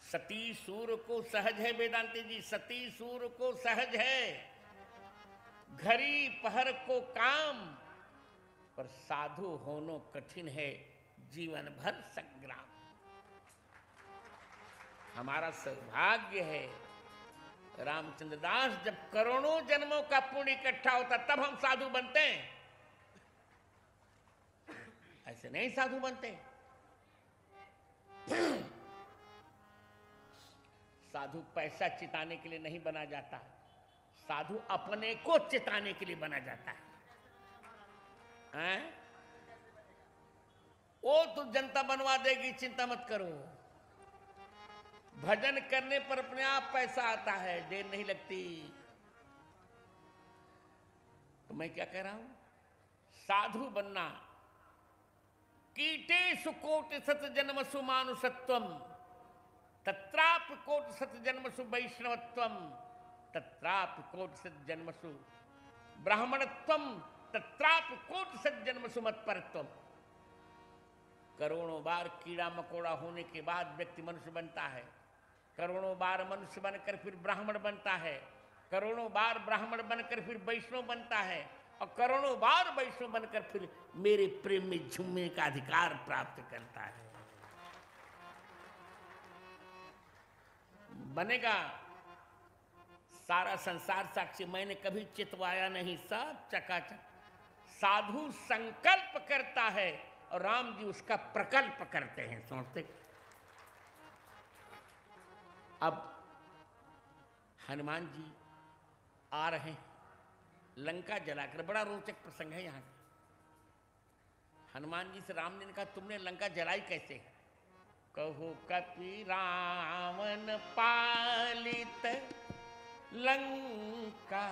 सती सूर को सहज है, वेदांती जी, सती सूर को सहज है घड़ी पहर को काम, पर साधु होनो कठिन है जीवन भर संग्राम। हमारा सौभाग्य है रामचंद्र दास, जब करोड़ों जन्मों का पुण्य इकट्ठा होता तब हम साधु बनते हैं, ऐसे नहीं साधु बनते। साधु पैसा चिताने के लिए नहीं बना जाता, साधु अपने को चिताने के लिए बना जाता है। वो तो जनता बनवा देगी, चिंता मत करो। भजन करने पर अपने आप पैसा आता है, देर नहीं लगती। तो मैं क्या कह रहा हूं, साधु बनना। कीटे सुकोट सत जन्मसु मानुषत्वम, तत्राप कोट सत जन्मसु वैष्णवत्वम, तत्राप कोट सत जन्मसु ब्राह्मणत्वम, तत्राप कोट सत जन्मसु मत्परत्वम। करोड़ों बार कीड़ा मकोड़ा होने के बाद व्यक्ति मनुष्य बनता है, करोड़ों बार मनुष्य बनकर फिर ब्राह्मण बनता है, करोड़ों बार ब्राह्मण बनकर फिर वैष्णव बनता है, और करोड़ों बार वैष्णव बनकर फिर मेरे प्रेम में झूमने का अधिकार प्राप्त करता है। बनेगा सारा संसार साक्षी, मैंने कभी चितवाया नहीं, सब चकाचक। साधु संकल्प करता है और राम जी उसका प्रकल्प करते हैं, सोचते। अब हनुमान जी आ रहे हैं लंका जलाकर, बड़ा रोचक प्रसंग है यहाँ। हनुमान जी से राम ने कहा तुमने लंका जलाई कैसे? कहो कपि रावण पालित लंका,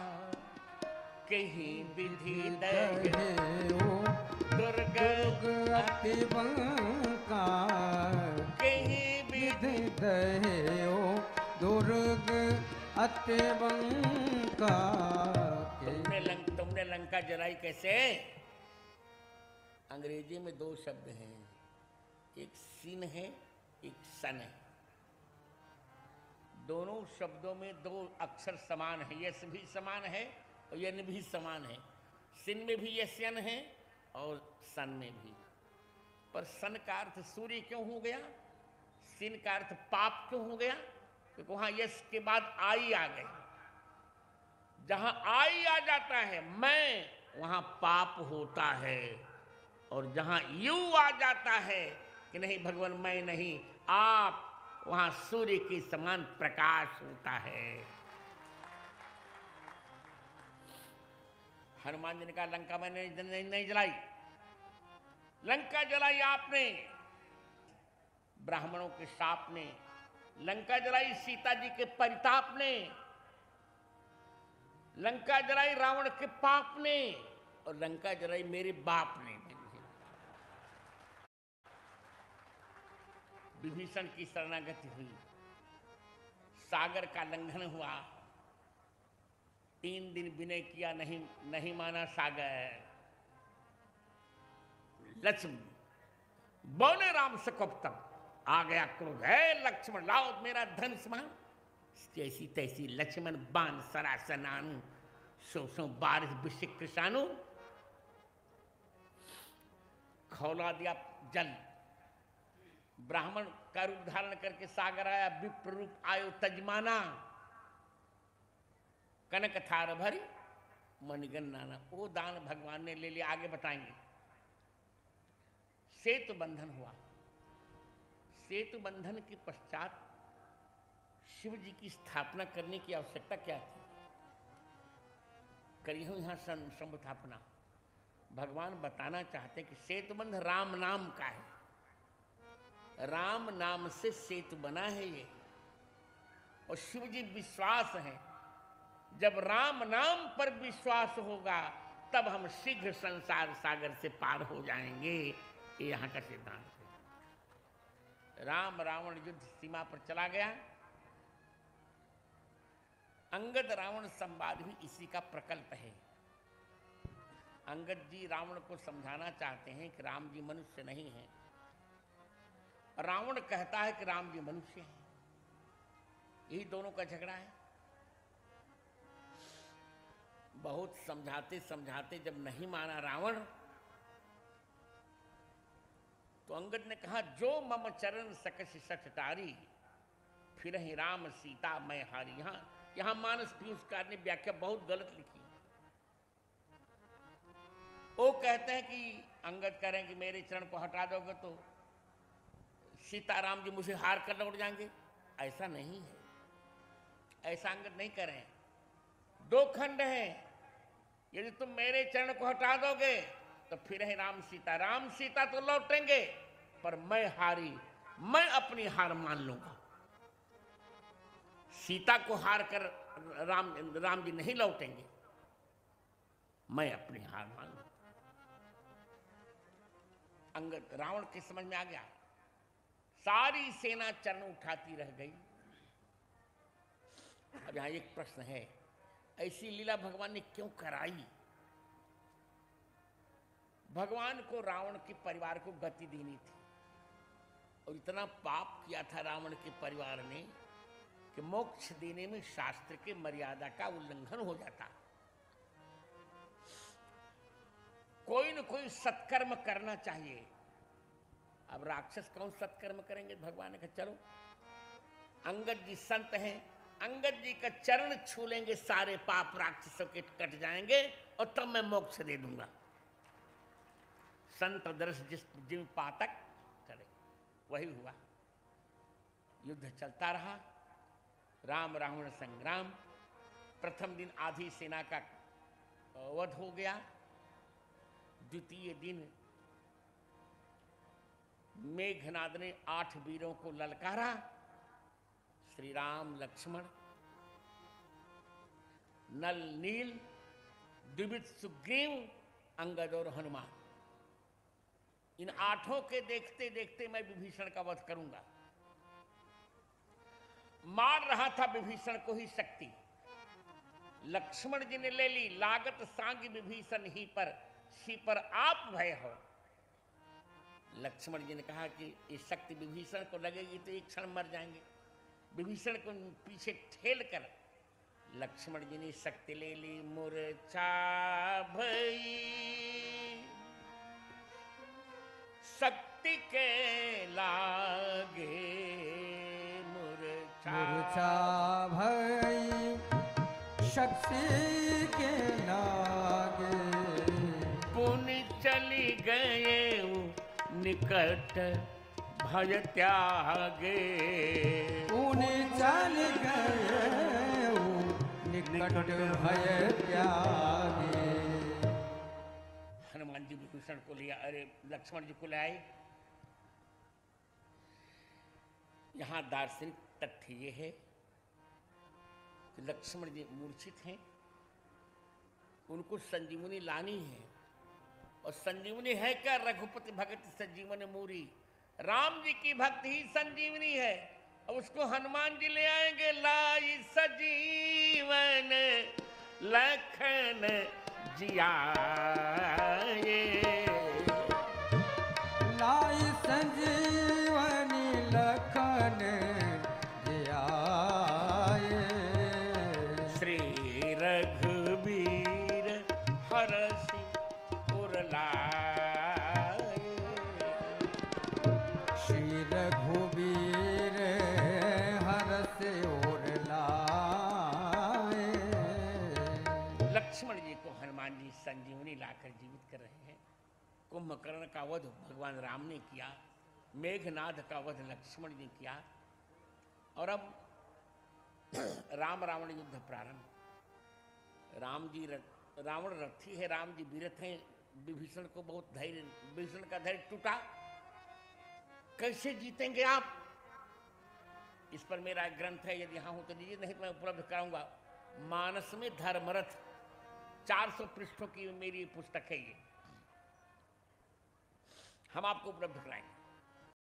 कहीं विधि दयो दुर्ग अति बंका, कहीं विधि दयो दुर्ग अति बंका। तुमने लंका जलाई कैसे? अंग्रेजी में दो शब्द हैं, एक सिन है, एक सन है। दोनों शब्दों में दो अक्षर समान है, यस भी समान है और यन भी समान है। सिन में भी यस यन है और सन में भी। पर सन का अर्थ सूर्य क्यों हो गया, सिन का अर्थ पाप क्यों हो गया? क्योंकि वहां यस के बाद आई आ गई। जहां आई आ जाता है मैं, वहां पाप होता है, और जहां यू आ जाता है कि नहीं भगवान मैं नहीं आप, वहां सूर्य के समान प्रकाश होता है। हनुमान जी ने कहा लंका मैंने नहीं जलाई, लंका जलाई आपने, ब्राह्मणों के शाप ने। लंका जलाई सीता जी के परिताप ने, लंका जलाई रावण के पाप ने, और लंका जलाई मेरे बाप ने। विभीषण की शरणागति हुई, सागर का लंघन हुआ, 3 दिन विनय किया, नहीं माना सागर। लक्ष्मण बोले राम से कब तक आ गया क्रोध, है लक्ष्मण लाओ मेरा धनुष बाण। जैसी तैसी लक्ष्मण बाण सरासनानु, सो बारिश विषिक कृषाणु। खौला दिया जल, ब्राह्मण का रूप धारण करके सागर आया, विप्र रूप आयो तजमाना, कनक थार भरी मणिगन नाना। वो दान भगवान ने ले लिया, आगे बताएंगे। सेतु बंधन हुआ, सेतु बंधन के पश्चात शिव जी की स्थापना करने की आवश्यकता क्या थी? करी हो यहां संस्थापना। भगवान बताना चाहते कि सेतुबंध राम नाम का है, राम नाम से सेतु बना है ये, और शिव जी विश्वास है। जब राम नाम पर विश्वास होगा तब हम शीघ्र संसार सागर से पार हो जाएंगे, ये यहां का सिद्धांत है। राम रावण युद्ध सीमा पर चला गया, अंगद रावण संवाद भी इसी का प्रकल्प है। अंगद जी रावण को समझाना चाहते हैं कि राम जी मनुष्य नहीं है। रावण कहता है कि राम जी मनुष्य हैं। यही दोनों का झगड़ा है। बहुत समझाते समझाते जब नहीं माना रावण, तो अंगद ने कहा, जो मम चरण सकस सठटारी, फिर ही राम सीता मैं हारी। यहां मानस पीयूषकार ने व्याख्या बहुत गलत लिखी। वो कहते हैं कि अंगद कह रहे हैं कि मेरे चरण को हटा दोगे तो सीताराम जी मुझे हार कर लौट जाएंगे। ऐसा नहीं है, ऐसा अंगद नहीं कह रहे हैं। दो खंड हैं, यदि तुम मेरे चरण को हटा दोगे तो फिर है राम सीता तो लौटेंगे, पर मैं हारी, मैं अपनी हार मान लूंगा। सीता को हार कर राम जी नहीं लौटेंगे, मैं अपनी हार मान लूंगा। अंगद रावण के समझ में आ गया। सारी सेना चरण उठाती रह गई। अब यहां एक प्रश्न है, ऐसी लीला भगवान ने क्यों कराई? भगवान को रावण के परिवार को गति देनी थी, और इतना पाप किया था रावण के परिवार ने कि मोक्ष देने में शास्त्र के मर्यादा का उल्लंघन हो जाता। कोई न कोई सत्कर्म करना चाहिए। अब राक्षस कौन सत्कर्म करेंगे? भगवान ने कहा चलो, अंगद जी संत हैं, अंगद जी का चरण छू लेंगे, सारे पाप राक्षसों के कट जाएंगे और तब मैं मोक्ष दे दूंगा। संत दर्श जिन पातक करे, वही हुआ। युद्ध चलता रहा, राम रावण संग्राम। प्रथम दिन आधी सेना का वध हो गया। द्वितीय दिन मेघनाद ने 8 वीरों को ललकारा। श्री राम, लक्ष्मण, नल नील, द्विविध सुग्रीव, अंगद और हनुमान, इन 8 के देखते देखते मैं विभीषण का वध करूंगा। मार रहा था विभीषण को ही शक्ति, लक्ष्मण जी ने ले ली लागत सांग विभीषण ही पर, सी पर आप भय हो। लक्ष्मण जी ने कहा कि ये शक्ति विभीषण को लगेगी तो एक क्षण मर जाएंगे। विभीषण को पीछे ठेल कर लक्ष्मण जी ने शक्ति ले ली। मूर्छा भई शक्ति के लागे, मूर्छा भई शक्ति के लागे, पुनि चली गए निकट भय त्यागे, पुनि चल गए निकट भय त्यागे। हनुमान जी विभीषण को लिया, अरे लक्ष्मण जी को लाए। यहां दार्शनिक तथ्य ये है कि लक्ष्मण जी मूर्छित हैं, उनको संजीवनी लानी है। और संजीवनी है क्या? रघुपति भगत संजीवन मूरी, राम जी की भक्ति ही संजीवनी है। और उसको हनुमान जी ले आएंगे। लाई सजीवन लखन जियाए, लाई संजीवनी लखन जियाए, श्री रघुबीर हरषि उर लाए, श्री रघुबीर हरषि उर लाए। लक्ष्मण जी को हनुमान जी संजीवनी लाकर जीवित कर रहे हैं। कुंभकर्ण का वध भगवान राम ने किया, मेघनाद का वध लक्ष्मण जी किया, और अब राम रावण युद्ध प्रारंभ। रावण रथी है, राम जी वीरथ हैं। विभीषण को बहुत धैर्य, विभीषण का धैर्य टूटा। कैसे जीतेंगे आप? इस पर मेरा एक ग्रंथ है, यदि यहाँ हो तो दीजिए, नहीं तो मैं उपलब्ध कराऊंगा। मानस में धर्मरथ, 400 पृष्ठों की मेरी पुस्तक है ये, हम आपको उपलब्ध कराएंगे।